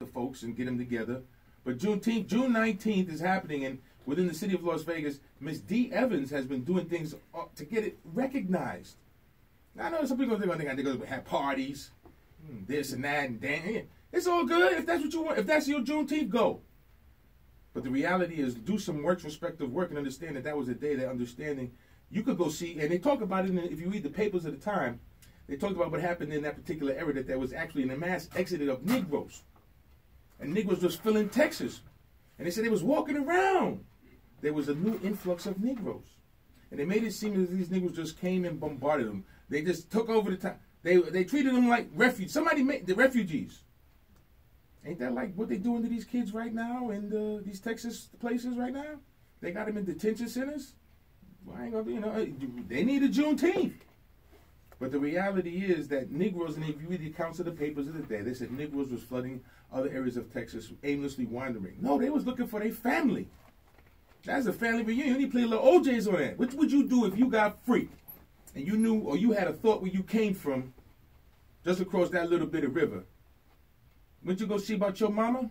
the folks and get them together. But June 19th is happening, and within the city of Las Vegas, Miss D. Evans has been doing things to get it recognized. Now, I know some people think they're going to have parties, this and that, and dance. It's all good. If that's what you want, if that's your Juneteenth, go. But the reality is, do some retrospective work and understand that was a day that understanding. You could go see, and they talk about it, if you read the papers at the time, they talked about what happened in that particular era, that there was actually a mass exodus of Negroes. And Negroes was filling Texas. And they said they was walking around. There was a new influx of Negroes. And they made it seem as if these Negroes just came and bombarded them. They just took over the town. They treated them like refugees. Somebody made the refugees. Ain't that like what they doing to these kids right now in these Texas places right now? They got them in detention centers. Well, I ain't gonna, they need a Juneteenth. But the reality is that Negroes, and if you read the accounts of the papers of the day, they said Negroes was flooding other areas of Texas, aimlessly wandering. No, they was looking for their family. That's a family reunion. You play a little OJs on that. What would you do if you got free and you knew or you had a thought where you came from just across that little bit of river? Wouldn't you go see about your mama?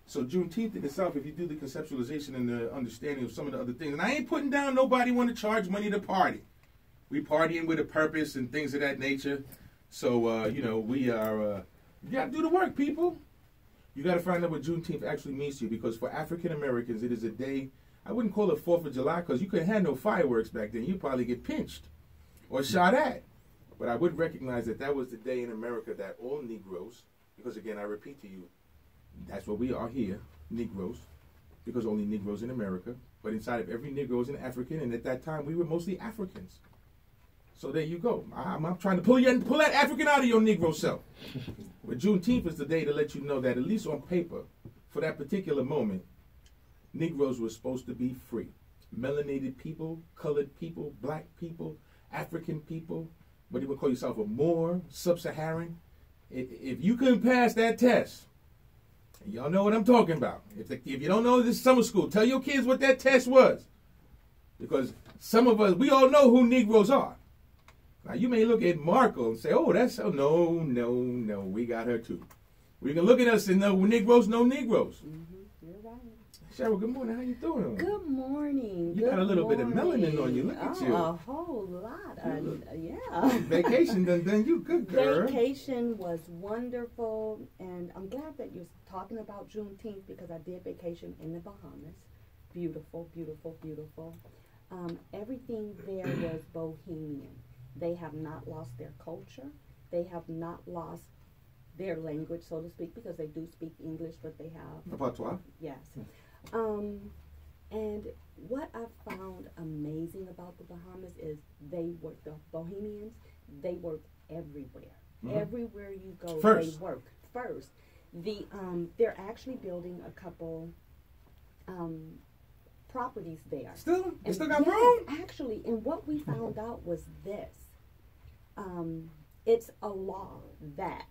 So Juneteenth in itself, if you do the conceptualization and the understanding of some of the other things, and I ain't putting down nobody want to charge money to party. We partying with a purpose and things of that nature. So, we are, you got to do the work, people. You got to find out what Juneteenth actually means to you, because for African Americans, it is a day, I wouldn't call it 4th of July, because you couldn't have no fireworks back then. You'd probably get pinched or shot at. But I would recognize that was the day in America that all Negroes, because again, I repeat to you, that's what we are here, Negroes, because only Negroes in America. But inside of every Negro is an African, and at that time, we were mostly Africans. So there you go. I'm trying to pull that African out of your Negro self. But Juneteenth is the day to let you know that, at least on paper, for that particular moment, Negroes were supposed to be free. Melanated people, colored people, black people, African people, what do you call yourself, a Moor, sub-Saharan? If you couldn't pass that test, and y'all know what I'm talking about. If you don't know this summer school, tell your kids what that test was. Because some of us, we all know who Negroes are. Now, you may look at Marco and say, oh, no, we got her too. We can look at us and know Negroes know Negroes. You're right. Cheryl, good morning. How you doing? Good morning. You got a little bit of melanin on you. Look at you. A whole lot. Yeah. Vacation done you good, girl. Vacation was wonderful, and I'm glad that you're talking about Juneteenth, because I did vacation in the Bahamas. Beautiful, beautiful, beautiful. Everything there was bohemian. They have not lost their culture. They have not lost their language, so to speak, because they do speak English, but they have... Patois? Yes. And what I found amazing about the Bahamas is the Bohemians, they work everywhere. Mm-hmm. Everywhere you go, they work. First. They're actually building a couple properties there. Still? They still got room? Actually, and what we found out was this. It's a law that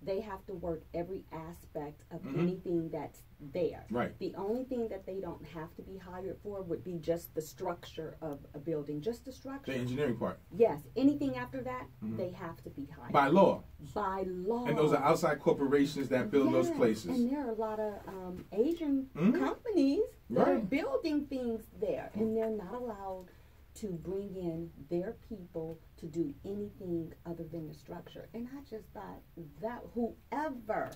they have to work every aspect of anything that's there. Right. The only thing that they don't have to be hired for would be just the structure of a building, just the structure. The engineering part. Yes. Anything after that, they have to be hired. By law. By law. And those are outside corporations that build those places. And there are a lot of Asian companies that are building things there, and they're not allowed to bring in their people to do anything other than the structure. And I just thought that whoever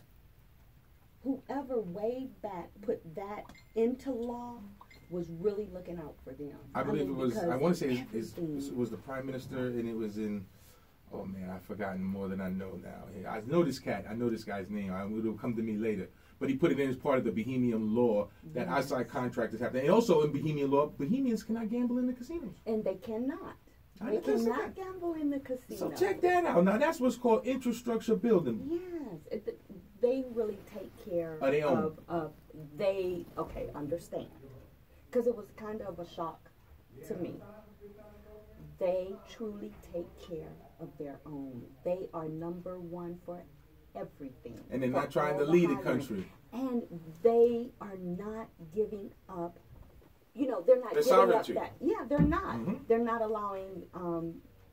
way back put that into law was really looking out for them. I believe it was, I want to say it was the Prime Minister, and it was in, oh man, I've forgotten more than I know now. I know this cat, I know this guy's name, it'll come to me later. But he put it in as part of the Bohemian law that outside contractors have to. And also in Bohemian law, Bohemians cannot gamble in the casinos. And they cannot. They cannot gamble in the casino. So check that out. Now that's what's called infrastructure building. Yes. They really take care of they, okay, understand. Because it was kind of a shock to me. They truly take care of their own. They are number one for everything. And they're not trying to lead the country. And they are not giving up, they're not giving sovereignty. Up that. Yeah, they're not. They're not allowing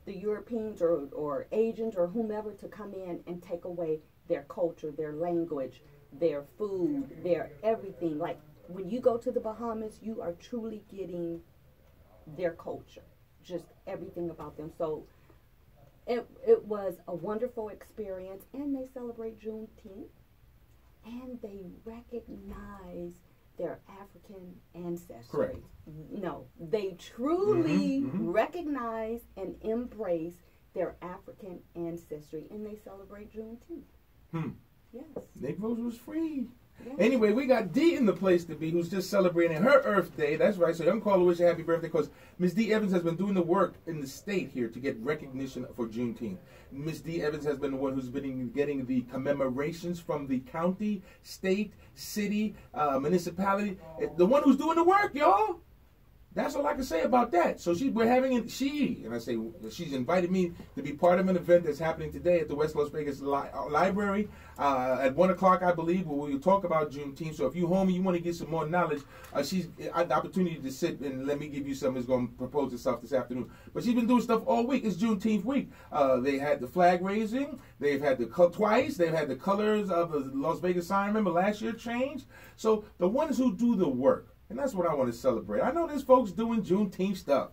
the Europeans or Asians or whomever to come in and take away their culture, their language, their food, their everything. Like when you go to the Bahamas, you are truly getting their culture, just everything about them. So it was a wonderful experience, and they celebrate Juneteenth, and they recognize their African ancestry. Correct. No, they truly recognize and embrace their African ancestry, and they celebrate Juneteenth. Yes. Negroes was free. Yes. Anyway, we got Dee in the place to be, who's just celebrating her Earth Day. That's right. So young caller, wish you happy birthday, because Miss Dee Evans has been doing the work in the state here to get recognition for Juneteenth. Miss Dee Evans has been the one who's been getting the commemorations from the county, state, city, municipality. The one who's doing the work, y'all. That's all I can say about that. So she's invited me to be part of an event that's happening today at the West Las Vegas Library at 1 o'clock, I believe, where we'll talk about Juneteenth. So if you're home and you want to get some more knowledge, she's had the opportunity to sit and let me give you some. Is going to propose herself this afternoon. But she's been doing stuff all week. It's Juneteenth week. They had the flag raising. They've had twice. They've had the colors of the Las Vegas sign. Remember last year changed. So the ones who do the work. And that's what I want to celebrate. I know there's folks doing Juneteenth stuff.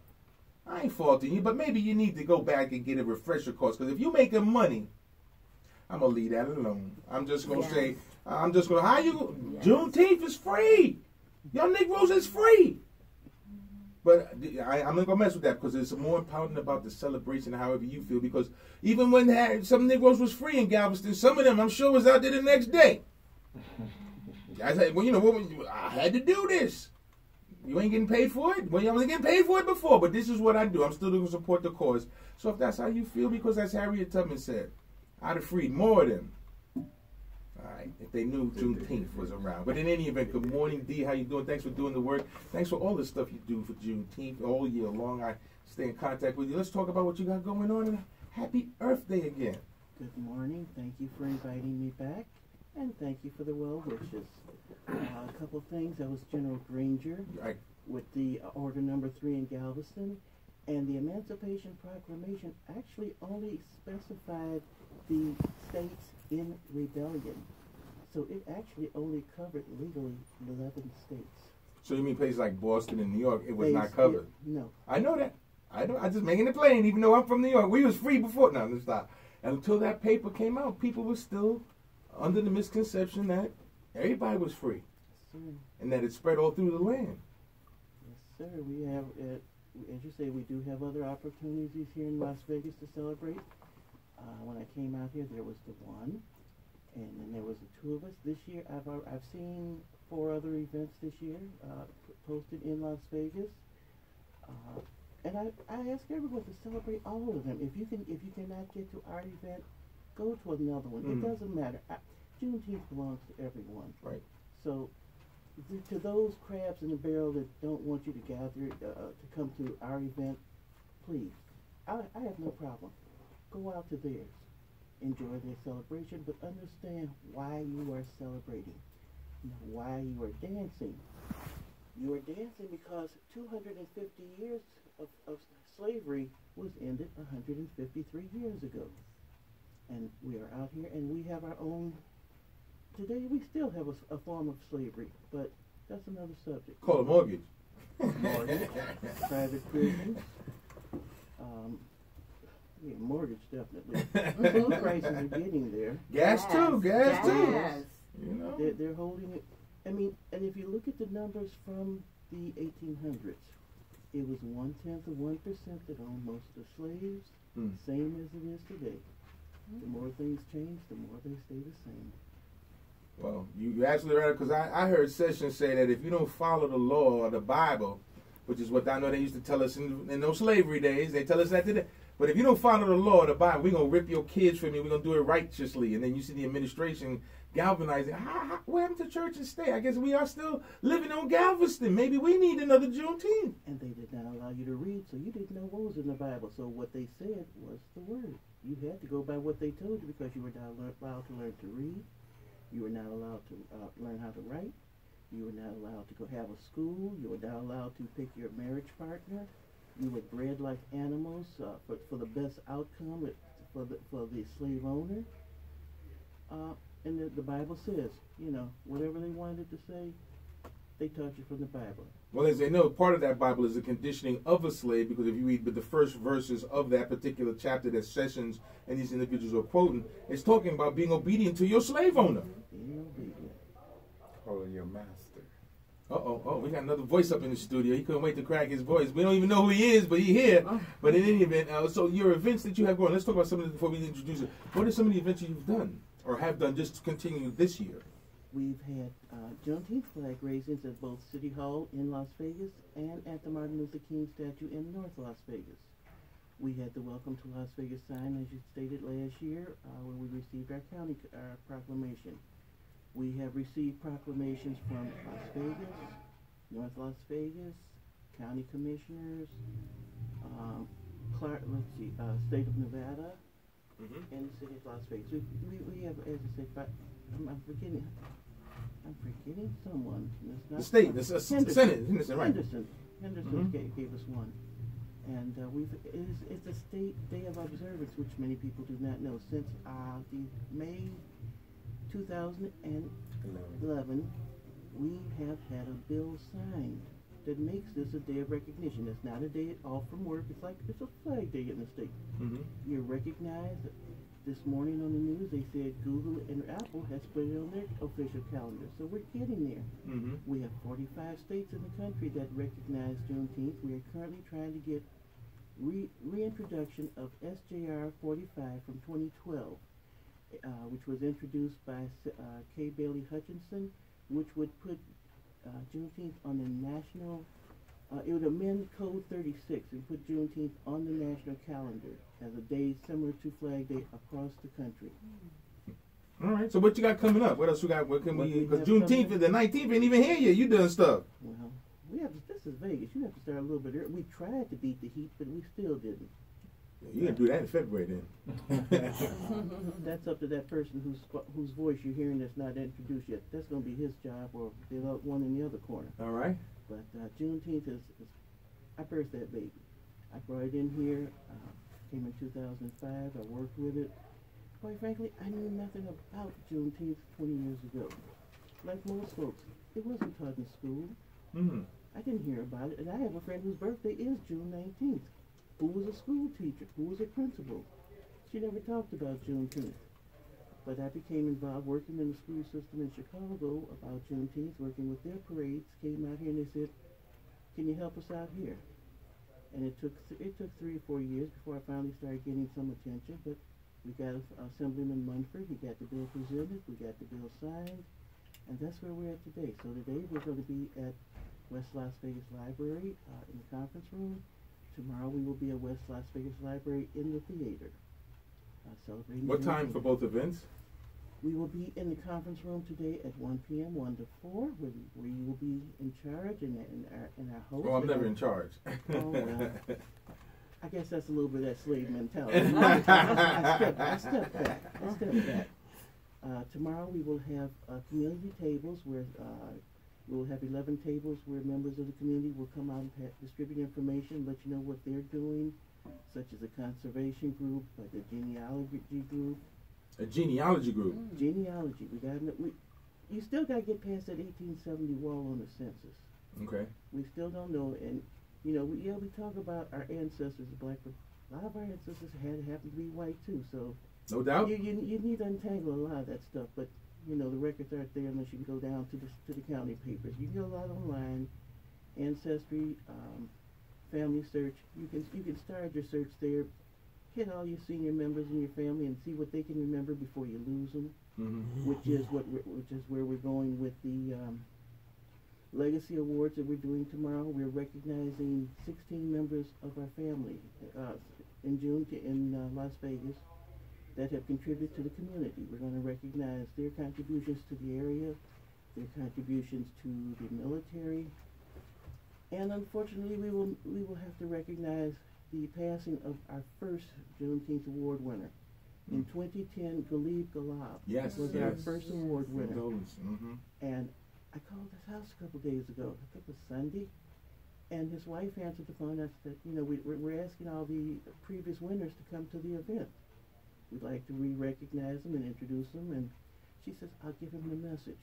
I ain't faulting you, but maybe you need to go back and get a refresher course. Because if you're making money, I'm going to leave that alone. I'm just going to say, Juneteenth is free. Y'all Negroes is free. But I'm not going to mess with that, because it's more important about the celebration, however you feel. Because even when some Negroes was free in Galveston, some of them, I'm sure, was out there the next day. I said, well, you know, I had to do this. You ain't getting paid for it? Well, you wasn't getting paid for it before, but this is what I do. I'm still going to support the cause. So if that's how you feel, because as Harriet Tubman said, I'd have freed more of them. All right, if they knew Juneteenth was around. But in any event, good morning, Dee. How you doing? Thanks for doing the work. Thanks for all the stuff you do for Juneteenth all year long. I stay in contact with you. Let's talk about what you got going on. And happy Earth Day again. Good morning. Thank you for inviting me back. And thank you for the well wishes. A couple things. That was General Granger with the Order Number 3 in Galveston. And the Emancipation Proclamation actually only specified the states in rebellion. So it actually only covered legally 11 states. So you mean places like Boston and New York, it was not covered? No. I know that. I'm just making it plain, even though I'm from New York. We was free before. No, let's stop. And until that paper came out, people were still under the misconception that everybody was free. Yes, sir. And that it spread all through the land. Yes, sir. We have, as you say, we do have other opportunities here in Las Vegas to celebrate. When I came out here, there was the one, and then there was the two of us. This year, I've seen 4 other events this year posted in Las Vegas. And I ask everyone to celebrate all of them. If you cannot get to our event, go to another one. It doesn't matter. Juneteenth belongs to everyone. Right. So, to those crabs in the barrel that don't want you to gather to come to our event, please, I have no problem. Go out to theirs. Enjoy their celebration, but understand why you are celebrating. Why you are dancing. You are dancing because 250 years of slavery was ended 153 years ago. And we are out here, and we have our own. Today, we still have a form of slavery, but that's another subject. Call a mortgage. Mortgage, private prisons. Yeah, mortgage definitely. Food prices are getting there. Gas too. Yes. You know, They're holding it. I mean, and if you look at the numbers from the 1800s, it was 0.1% that owned most of the slaves. Same as it is today. The more things change, the more they stay the same. well, you're absolutely right, because I heard Sessions say that if you don't follow the law or the Bible, which is what I know they used to tell us in those slavery days, they tell us that today. But if you don't follow the law or the Bible, we're going to rip your kids from you. We're going to do it righteously. And then you see the administration galvanizing. What happened to church and state? I guess we are still living on Galveston. Maybe we need another Juneteenth. And they did not allow you to read, so you didn't know what was in the Bible. So what they said was the word. You had to go by what they told you because you were not allowed to learn to read. You were not allowed to learn how to write. You were not allowed to go have a school. You were not allowed to pick your marriage partner. You were bred like animals for the best outcome for the slave owner. And the Bible says, you know, whatever they wanted to say, they taught you from the Bible. Well, as they know, part of that Bible is the conditioning of a slave, because if you read the first verses of that particular chapter that Sessions and these individuals are quoting, it's talking about being obedient to your slave owner. Being obedient. Follow your master. Oh, we got another voice up in the studio. He couldn't wait to crack his voice. We don't even know who he is, but he's here. But in any event, so your events that you have going, let's talk about some of them before we introduce it. What are some of the events you've done or have done just continuing this year? We've had Juneteenth flag raisings at both City Hall in Las Vegas and at the Martin Luther King statue in North Las Vegas. We had the Welcome to Las Vegas sign, as you stated last year, when we received our county proclamation. We have received proclamations from Las Vegas, North Las Vegas, county commissioners, state of Nevada, and the city of Las Vegas. We have, as I said, I'm forgetting someone. The state, the Senate, right? Henderson gave us one. And it's a state day of observance, which many people do not know. Since the May 2011, we have had a bill signed that makes this a day of recognition. It's not a day off from work. It's a flag day in the state. You're recognized. This morning on the news, they said Google and Apple has put it on their official calendar. So we're getting there. We have 45 states in the country that recognize Juneteenth. We are currently trying to get reintroduction of SJR 45 from 2012. Which was introduced by K. Bailey Hutchinson, which would put Juneteenth on the national, it would amend Code 36 and put Juneteenth on the national calendar as a day similar to Flag Day across the country. All right, so what you got coming up? What else you got? What can we, because Juneteenth and the 19th ain't even here yet. You doing stuff. Well, this is Vegas. You have to start a little bit early. We tried to beat the heat, but we still didn't. You can do that in February then. That's up to that person whose voice you're hearing that's not introduced yet. That's going to be his job, or the one in the other corner. All right. But Juneteenth is I birthed that baby. I brought it in here. Came in 2005. I worked with it. Quite frankly, I knew nothing about Juneteenth 20 years ago. Like most folks, it wasn't taught in school. I didn't hear about it, and I have a friend whose birthday is June 19th. Who was a school teacher, who was a principal. She never talked about Juneteenth. But I became involved working in the school system in Chicago about Juneteenth, working with their parades, came out here and they said, can you help us out here? And it took 3 or 4 years before I finally started getting some attention, but we got Assemblyman Munford, he got the bill presented, we got the bill signed, and that's where we're at today. So today we're going to be at West Las Vegas Library in the conference room. Tomorrow we will be at West Las Vegas Library in the theater. Celebrating. What time for both events? We will be in the conference room today at 1 p.m., 1 to 4, where you will be in charge and our host. Oh, I'm never in charge. Oh, well, I guess that's a little bit of that slave mentality. I step back. Tomorrow we will have community tables where we'll have 11 tables where members of the community will come out and distribute information, let you know what they're doing, such as a conservation group, like a genealogy group. A genealogy group? Genealogy. You still got to get past that 1870 wall on the census. Okay. We still don't know, and we talk about our ancestors, black, but a lot of our ancestors happened to be white too, so. No doubt. You need to untangle a lot of that stuff, but the records aren't there unless you can go down to the county papers. You can go a lot online, Ancestry, Family Search. You can start your search there, hit all your senior members in your family, and see what they can remember before you lose them. Which is where we're going with the Legacy Awards that we're doing tomorrow. We're recognizing 16 members of our family in June in Las Vegas that have contributed to the community. We're going to recognize their contributions to the area, their contributions to the military, and unfortunately we will have to recognize the passing of our first Juneteenth award winner. In 2010, Galib Galab was our first award winner. And I called his house a couple days ago, I think it was Sunday, and his wife answered the phone and said, we're asking all the previous winners to come to the event. we'd like to re-recognize him and introduce him. And she says, I'll give him the message.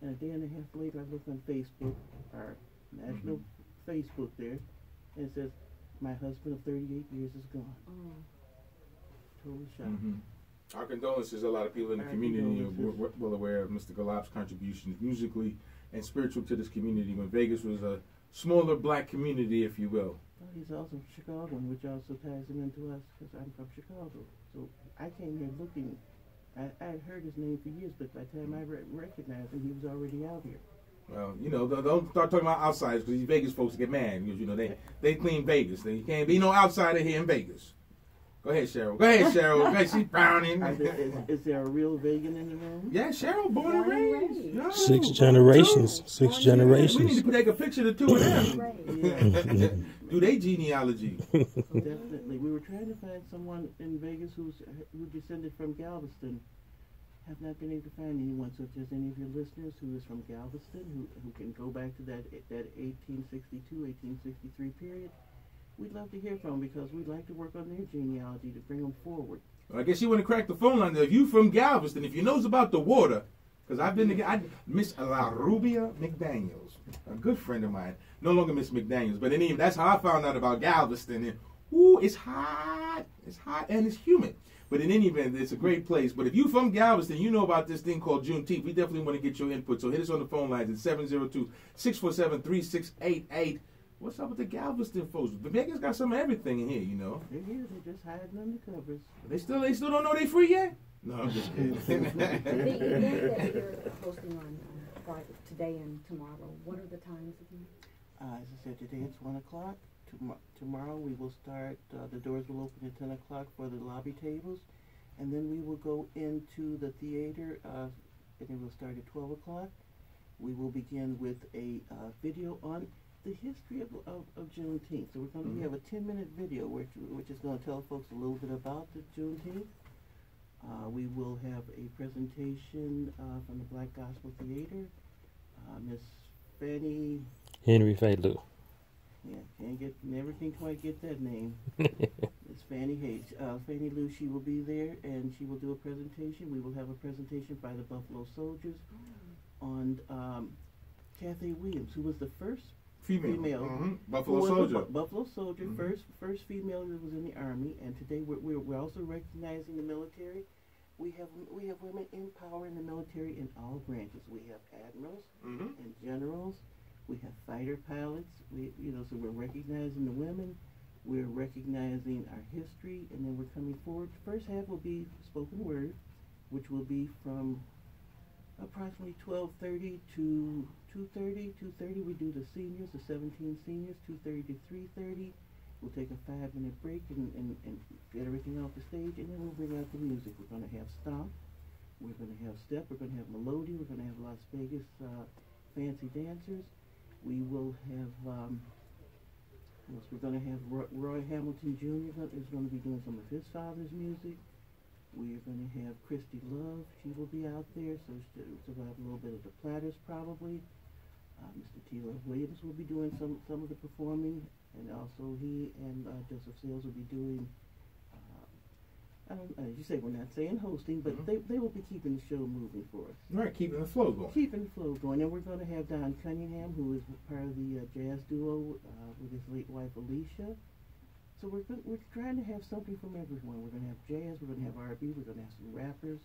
And a day and a half later, I look on Facebook, our national Facebook there, and it says, my husband of 38 years is gone. Total shock. Our condolences. A lot of people in the community are well aware of Mr. Galop's contributions musically and spiritual to this community when Vegas was a smaller black community, if you will. Well, he's also from Chicago, which also ties him into us because I'm from Chicago. So I came here looking. I had heard his name for years, but by the time I recognized him, he was already out here. Well, you know, don't start talking about outsiders because these Vegas folks get mad because, you know, they clean Vegas. You can't be no outsider here in Vegas. Go ahead, Cheryl. Go ahead, she's frowning. Is there a real Vegan in the room? Yeah, Cheryl, born and raised. No. 6 generations. 6 generations. We need to take a picture of the two of them. Do they genealogy? Definitely. We were trying to find someone in Vegas who descended from Galveston. Have not been able to find anyone. So if there's any of your listeners who is from Galveston, who can go back to that 1862, 1863 period, we'd love to hear from them because we'd like to work on their genealogy to bring them forward. Well, I guess you want to crack the phone line there. If you from Galveston, if you knows about the water, because I've been to Miss La Rubia McDaniels, a good friend of mine, no longer Miss McDaniels, but anyway, that's how I found out about Galveston. And it's hot, and it's humid. But in any event, it's a great place. But if you from Galveston, you know about this thing called Juneteenth. We definitely want to get your input. So hit us on the phone lines at 702-647-3688. What's up with the Galveston folks? Vegas got some of everything in here, you know. They're here. They're just hiding under covers. They still don't know they free yet? No, I'm just kidding. The event that you're hosting on Friday, today and tomorrow, what are the times again? As I said, today it's 1 o'clock. Tomorrow we will start, the doors will open at 10 o'clock for the lobby tables. And then we will go into the theater, and it will start at 12 o'clock. We will begin with a video on the history of Juneteenth. So we're going to have a 10-minute video which is going to tell folks a little bit about the Juneteenth. We will have a presentation from the Black Gospel Theater. Miss Fanny Henry Faylew. Yeah, never can quite get that name. It's Fanny Hayes. Fanny Lou, she will be there and she will do a presentation. We will have a presentation by the Buffalo Soldiers on Kathy Williams, who was the first female Buffalo Soldier. Buffalo Soldier, first female that was in the Army. And today we're also recognizing the military. We have women in power in the military in all branches. We have admirals and generals. We have fighter pilots. So we're recognizing the women. We're recognizing our history, and then we're coming forward. The first half will be spoken word, which will be from approximately 12:30 to 2:30. 2:30 we do the seniors, the 17 seniors. 2:30 to 3:30. We'll take a 5-minute break and get everything off the stage, and then we'll bring out the music. We're going to have stomp. We're going to have step. We're going to have melody. We're going to have Las Vegas fancy dancers. We will have, we're going to have Roy Hamilton Jr. is going to be doing some of his father's music. We're going to have Christy Love. She will be out there, so we'll have a little bit of the Platters probably. Mr. T. Love Williams will be doing some of the performing, and also he and Joseph Sales will be doing, as you say, we're not saying hosting, but they will be keeping the show moving for us. Right, keeping the flow going. Keeping the flow going. And we're going to have Don Cunningham, who is part of the jazz duo with his late wife, Alicia. So we're trying to have something from everyone. We're going to have jazz, we're going to have R&B, we're going to have some rappers.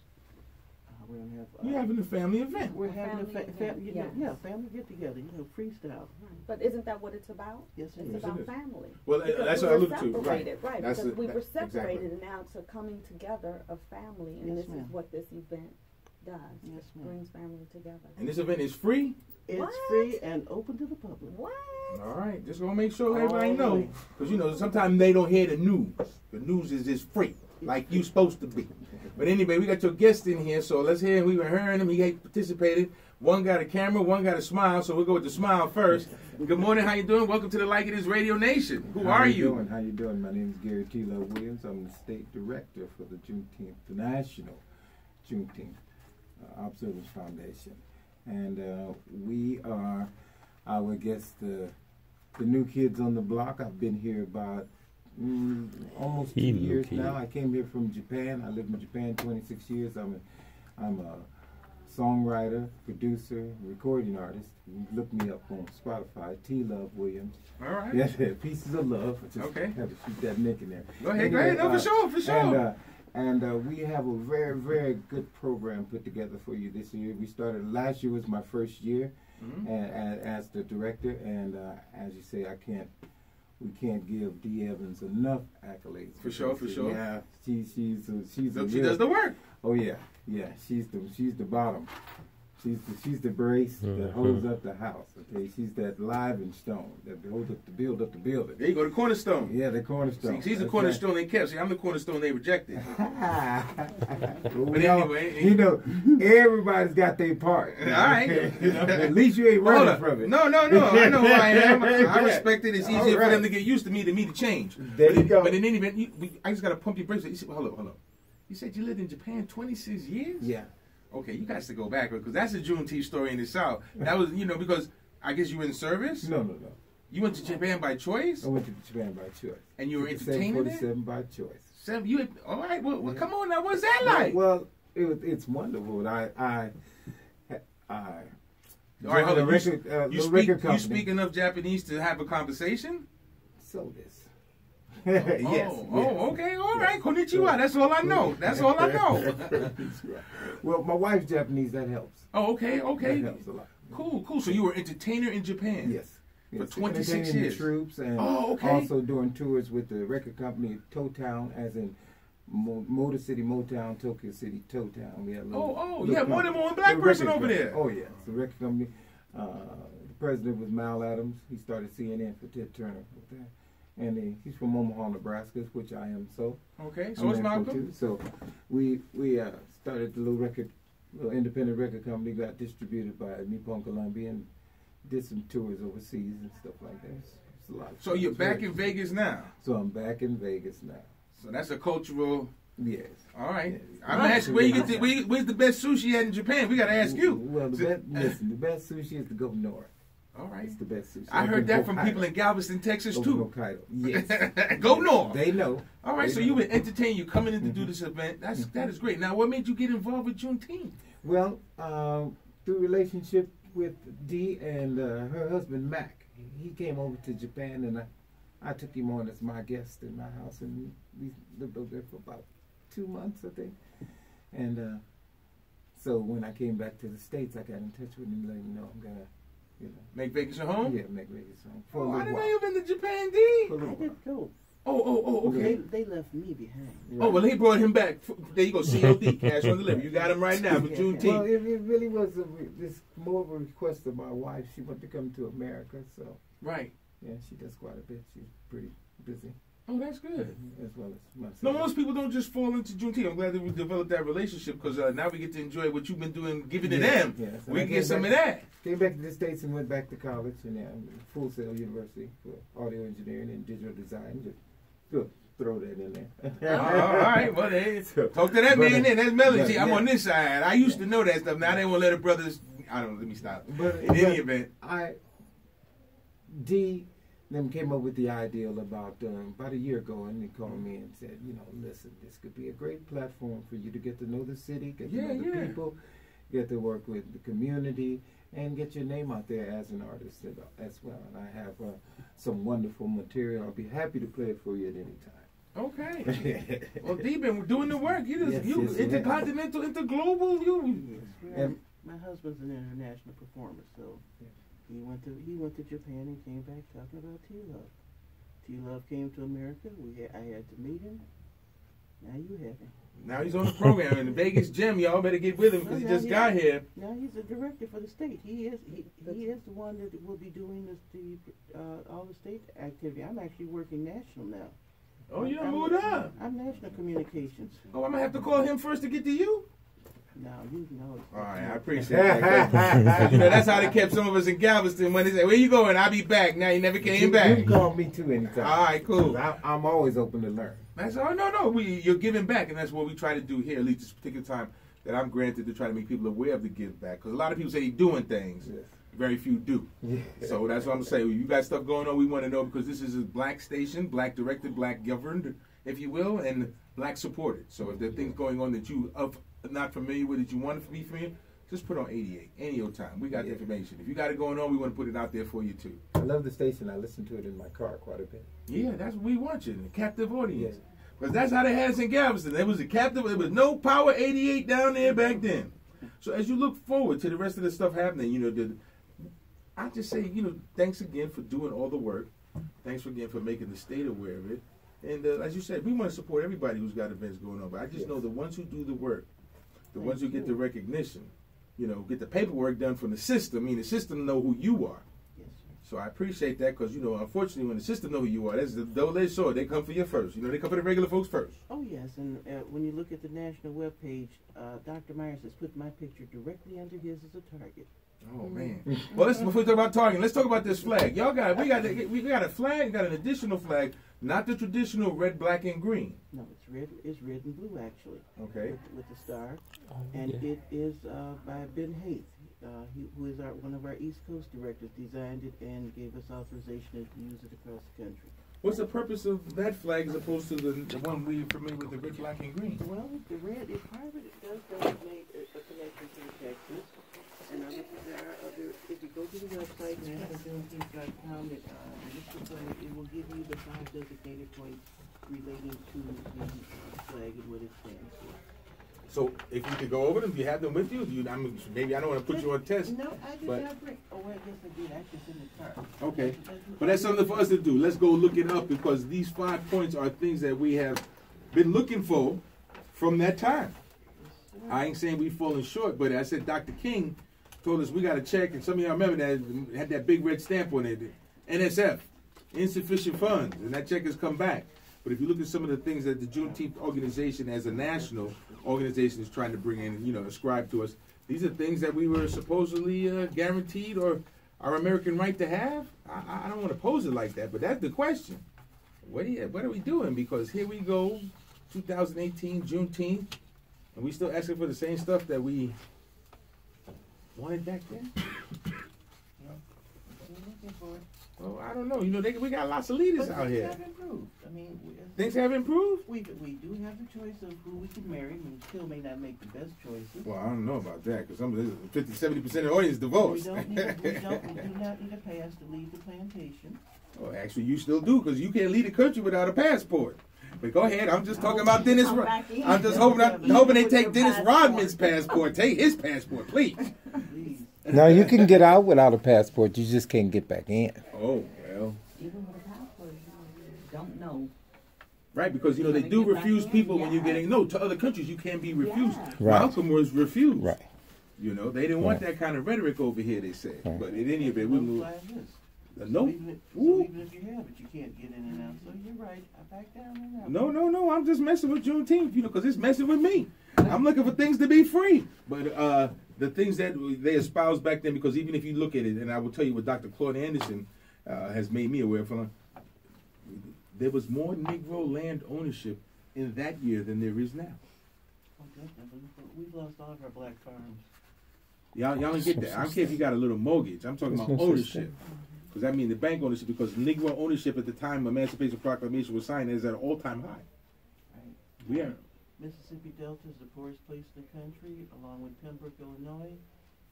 We're going to have... You're having a family event. We're having family get together, freestyle. Right. But isn't that what it's about? Yes, it is. It's about family. Well, that's what I look to. Right, That's because we were separated, exactly. and now it's a coming together of family, and this is what this event does. Yes, ma'am. Brings family together. And this event is free? It's free and open to the public. What? All right, just gonna make sure everybody know, because sometimes they don't hear the news. The news is just free, like you supposed to be. But anyway, we got your guest in here, so let's hear him. We've been hearing him. He participated. One got a camera, one got a smile, so we'll go with the smile first. Good morning, how you doing? Welcome to the Like It Is Radio Nation. Who are you? How you doing? My name is Gary T. Love Williams. I'm the state director for the Juneteenth, the National Juneteenth Observance Foundation. And we are, I would guess, the new kids on the block. I've been here about almost 2 years now. I came here from Japan. I lived in Japan 26 years. I'm a songwriter, producer, recording artist. You look me up on Spotify, T. Love Williams. All right. Yes, Pieces of Love. I just Okay. have to shoot that nick in there. Go ahead. No, for sure. And we have a very, very good program put together for you this year. We started, last year was my first year as the director, and as you say, we can't give Dee Evans enough accolades. For sure. Yeah, she does the work. Oh yeah, she's the bottom. She's the brace that holds up the house. Okay, she's that living stone that holds up the build up the building. There you go, the cornerstone. Yeah, the cornerstone. See, she's the cornerstone they kept. See, I'm the cornerstone they rejected. But anyway, you know, everybody's got their part. All right. At least you ain't running from it. No. I know who I am. I respect it. It's easier for them to get used to me than me to change. There you go. But in any event, I just got to pump your brakes. You said, hold up. You said you lived in Japan 26 years? Yeah. Okay, you guys to go back because that's a Juneteenth story in itself. That was, because I guess you were in service. No. You went to Japan by choice. I went to Japan by choice. And you were entertaining it. 747 by choice. All right. Well, come on now. What's that like? Well, it's wonderful. All right, hold on. You speak enough Japanese to have a conversation? So this. Yes. Okay. All right. Konnichiwa. That's all I know. That's right. Well, my wife's Japanese. That helps. Oh, okay. That helps a lot. Cool. So you were an entertainer in Japan? Yes. For 26 years. The troops and okay. also doing tours with the record company Town, as in Motor City Motown, Tokyo City Town. We had more than one black person over there. Oh yeah, it's a record company. The president was Mal Adams. He started CNN for Ted Turner with that. And he's from Omaha, Nebraska, which I am. So okay, so it's Malcolm. So we started the little independent record company. Got distributed by Nippon Columbia and did some tours overseas and stuff like that. It's a lot. So you're back in Vegas now. So I'm back in Vegas now. So that's a cultural. Yes. All right. Yes. I'm gonna ask you where's the best sushi at in Japan? We gotta ask you. Well, the best sushi is to go north. All right. It's the best sushi. I heard that from people in Galveston, Texas, too. Hokkaido. Yes. Go north. They know. All right, so you were entertained. You coming in to do this event. That is great. Now, what made you get involved with Juneteenth? Well, through relationship with Dee and her husband, Mac. He came over to Japan, and I took him on as my guest in my house, and we lived over there for about 2 months, I think. And so when I came back to the States, I got in touch with him, letting him know I'm going to make Vegas your home? Yeah, make Vegas home. I didn't know you been to Japan, D. I did go. Okay. They left me behind. Right. Oh, well, he brought him back. There you go, COD, cash on delivery. You got him right now for Juneteenth. Well, it really was this more of a request of my wife. She wanted to come to America, so. Right. Yeah, she does quite a bit. She's pretty busy. Oh, that's good. As well as myself. No, most people don't just fall into Juneteenth. I'm glad that we developed that relationship because now we get to enjoy what you've been doing, giving to them. Yeah, so we can get some of that. Came back to the States and went back to college and Full Sail University for audio engineering and digital design. Just throw that in there. All right. Well, talk to that man then. That's Melody. I'm on this side. I used to know that stuff. Now they won't let the brothers. Let me stop. But in any event. Dee them came up with the ideal about a year ago, and they called me and said, listen, this could be a great platform for you to get to know the city, get to know the people, get to work with the community, and get your name out there as an artist as well. And I have some wonderful material. I'll be happy to play it for you at any time. Okay. Well, Dee been doing the work. You intercontinental, interglobal. And my husband's an international performer, so. He went to Japan and came back talking about T-Love. T-Love came to America. I had to meet him. Now you have him. Now he's on the program in the Vegas gym. Y'all better get with him because he just got here. Now he's the director for the state. He is the one that will be doing all the state activity. I'm actually working national now. Oh, you done moved up. I'm national communications. Oh, I'm gonna have to call him first to get to you. No, you know. All right, I appreciate that. That's how they kept some of us in Galveston when they said, "Where you going?" I'll be back. Now you never came back. You can call me too anytime. All right, cool. I'm always open to learn. That's all. No. You're giving back, and that's what we try to do here. At least this particular time that I'm granted to try to make people aware of the give back. Because a lot of people say they're doing things, very few do. Yeah. So that's what I'm saying. You got stuff going on, we want to know, because this is a black station, black directed, black governed, if you will, and black supported. So if there are things going on that you are not familiar with, that you want to be familiar, just put on 88 any old time. We got the information. If you got it going on, we want to put it out there for you too. I love the station. I listen to it in my car quite a bit. Yeah, that's what we want you, a captive audience. Yeah. Because that's how they had us in Galveston. There was a captive, there was no Power 88 down there back then. So as you look forward to the rest of the stuff happening, I just say, thanks again for doing all the work. Thanks again for making the state aware of it. And as you said, we want to support everybody who's got events going on. But I just know the ones who do the work, the ones who get the recognition, get the paperwork done from the system. I mean, the system know who you are. Yes, sir. So I appreciate that, because, unfortunately, when the system know who you are, that's the double-edged sword. They come for you first. They come for the regular folks first. Oh, yes, and when you look at the national webpage, Dr. Myers has put my picture directly under his as a target. Oh man! Well, listen. Before we talk about targeting, let's talk about this flag. Y'all we got a flag. Got an additional flag, not the traditional red, black, and green. No, it's red. It's red and blue actually. Okay. With the star, and it is by Ben Haith, who is one of our East Coast directors. Designed it and gave us authorization to use it across the country. What's the purpose of that flag as opposed to the one we're familiar with, the red, black, and green? Well, the red, part of it does designate a connection to Texas. And there are other, if you go to the website, nationaljuneteenth.com, it will give you the 5 designated points relating to the flag and what it stands for. So, if you could go over them, do you have them with you? Maybe I don't want to put you on test. No, I did not bring. Oh, I guess I did. Actually, it's in the car. Okay. But that's something for us to do. Let's go look it up, because these 5 points are things that we have been looking for from that time. I ain't saying we've fallen short, but I said Dr. King told us we got to check, and some of y'all remember that had that big red stamp on it, NSF, insufficient funds, and that check has come back. But if you look at some of the things that the Juneteenth organization as a national organization is trying to bring in, ascribe to us, these are things that we were supposedly guaranteed or our American right to have. I don't want to pose it like that, but that's the question. What are we doing? Because here we go, 2018, Juneteenth, and we still asking for the same stuff that we wanted back then? Well, I don't know. We got lots of leaders out here. Things have improved. Things have improved? We do have the choice of who we can marry. We still may not make the best choices. Well, I don't know about that, because some of this 50-70% of the audience divorced. We do not need a pass to leave the plantation. Well, actually, you still do, because you can't leave the country without a passport. But go ahead. I'm just talking about Dennis. I'm just hoping they take Dennis Rodman's passport. Take his passport, please. No, you can get out without a passport. You just can't get back in. Oh, well. Even with a passport, you don't know. Right, because, they do refuse people when you're getting... No, to other countries, you can't be refused. Yeah. Right. Malcolm was refused. Right. They didn't want that kind of rhetoric over here, they said. Right. But in any event, we move... So No. even if you have it, you can't get in and out. So you're right. I back down and out. No. I'm just messing with Juneteenth, because it's messing with me. I'm looking for things to be free. But the things that they espoused back then, because even if you look at it, and I will tell you what Dr. Claude Anderson has made me aware of, there was more Negro land ownership in that year than there is now. Oh, definitely. We've lost all of our black farms. Y'all don't get that. I don't care if you got a little mortgage. I'm talking about ownership. Because I mean the bank ownership, because Negro ownership at the time Emancipation Proclamation was signed is at an all-time high. Right. We are. Mississippi Delta is the poorest place in the country, along with Pembroke, Illinois.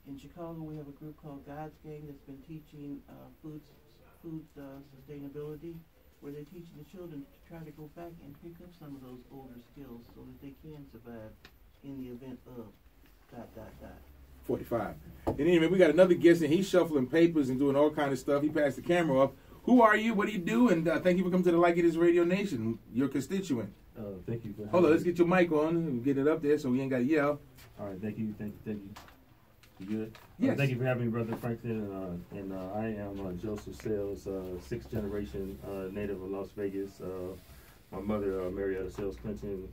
In Chicago, we have a group called God's Gang that's been teaching food sustainability, where they're teaching the children to try to go back and pick up some of those older skills so that they can survive in the event of ... 45. And anyway, we got another guest, and he's shuffling papers and doing all kind of stuff. He passed the camera off. Who are you? What do you do? And thank you for coming to the Like It Is Radio Nation, your constituent. Thank you. Hold on, let's get your mic on and get it up there so we ain't got to yell. All right, thank you. You good? Yes. Thank you for having me, Brother Franklin. And I am Joseph Sales, 6th generation native of Las Vegas. My mother, Marietta Sales Clinton,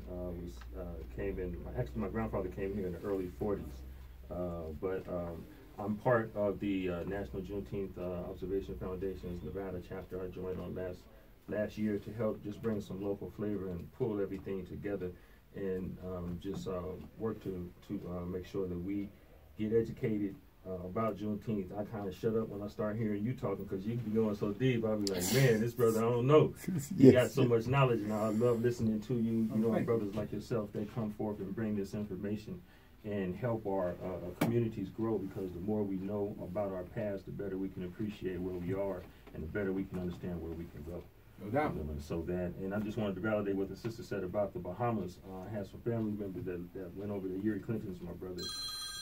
my grandfather came here in the early 40s. But I'm part of the National Juneteenth Observation Foundation's Nevada chapter. I joined on last year to help just bring some local flavor and pull everything together and just work to make sure that we get educated about Juneteenth, I kind of shut up when I start hearing you talking because you be going so deep. I'll be like, man, this brother, I don't know. You got so much knowledge, and I love listening to you. You know, brothers like yourself, they come forth and bring this information and help our communities grow, because the more we know about our past, the better we can appreciate where we are, and the better we can understand where we can go. No doubt. So that, and I just wanted to validate what the sister said about the Bahamas. I have some family members that went over to Erie Clinton's, my brother.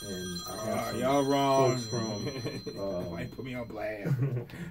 And I have some y'all wrong. folks from Might put me on blast.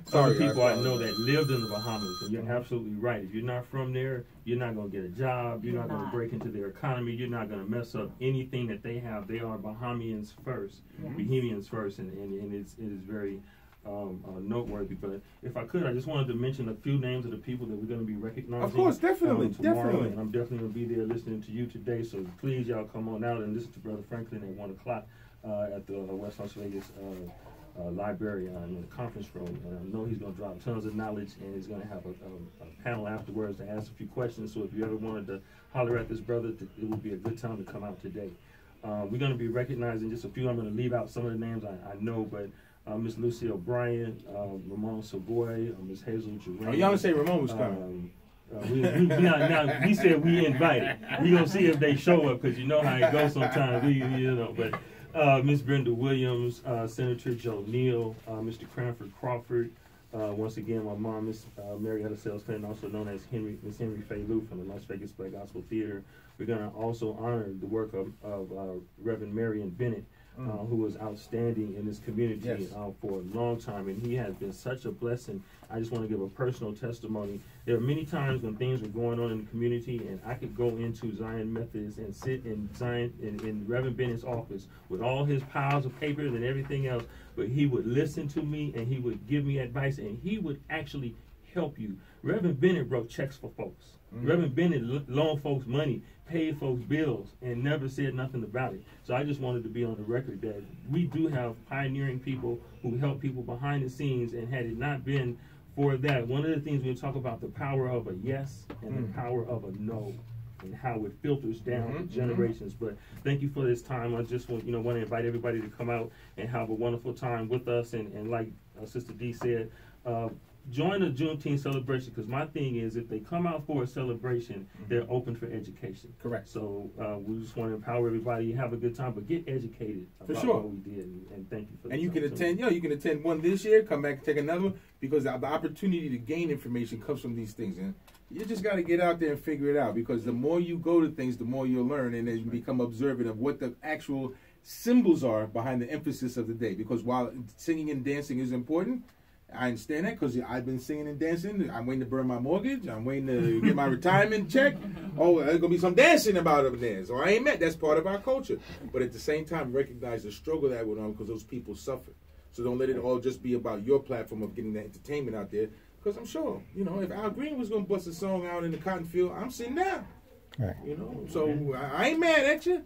Sorry, people I know that lived in the Bahamas, and you're absolutely right. If you're not from there, you're not going to get a job. You're not going to break into their economy. You're not going to mess up anything that they have. They are Bahamians first, Bahamians first, and it is very noteworthy. But if I could, I just wanted to mention a few names of the people that we're going to be recognizing. Of course, definitely, tomorrow, definitely. And I'm definitely going to be there listening to you today. So please, y'all come on out and listen to Brother Franklin at 1 o'clock at the West Las Vegas library in the conference room. And I know he's going to drop tons of knowledge, and he's going to have a panel afterwards to ask a few questions. So if you ever wanted to holler at this brother, it would be a good time to come out today. We're going to be recognizing just a few. I'm going to leave out some of the names I know, but Miss Lucy O'Brien, Ramon Savoy, Miss Hazel Jerome. Oh, y'all didn't say Ramon was coming. We said we invited. We gonna see if they show up, because you know how it goes sometimes. But Miss Brenda Williams, Senator Joe Neal, Mr. Cranford Crawford. Once again, my mom, Miss Marietta Sales Clinton, also known as Miss Henry Faye Lou from the Las Vegas Black Gospel Theater. We're gonna also honor the work of Reverend Marion Bennett, who was outstanding in this community for a long time, and he has been such a blessing. I just want to give a personal testimony. There are many times when things were going on in the community, and I could go into Zion Methodist and sit in in Reverend Bennett's office with all his piles of papers and everything else, but he would listen to me, and he would give me advice, and he would actually help you. Reverend Bennett wrote checks for folks. Reverend Bennett loaned folks money, paid folks bills, and never said nothing about it. So I just wanted to be on the record that we do have pioneering people who help people behind the scenes, and had it not been for that, one of the things we talk about, the power of a yes and the power of a no, and how it filters down to generations. But thank you for this time. I just want to invite everybody to come out and have a wonderful time with us, and like Sister D said, join the Juneteenth celebration, because my thing is, if they come out for a celebration, they're open for education. Correct. So we just want to empower everybody, have a good time, but get educated about what we did, and thank you for that. And you can attend, you can attend one this year, come back and take another one, because the opportunity to gain information comes from these things. And you just got to get out there and figure it out, because the more you go to things, the more you'll learn, and then you become observant of what the actual symbols are behind the emphasis of the day. Because while singing and dancing is important, I understand that, because I've been singing and dancing. I'm waiting to burn my mortgage. I'm waiting to get my retirement check. Oh, there's going to be some dancing about up there. So I ain't mad. That's part of our culture. But at the same time, recognize the struggle that went on, because those people suffered. So don't let it all just be about your platform of getting that entertainment out there. Because I'm sure, if Al Green was going to bust a song out in the cotton field, I'm sitting down. Right. So I ain't mad at you.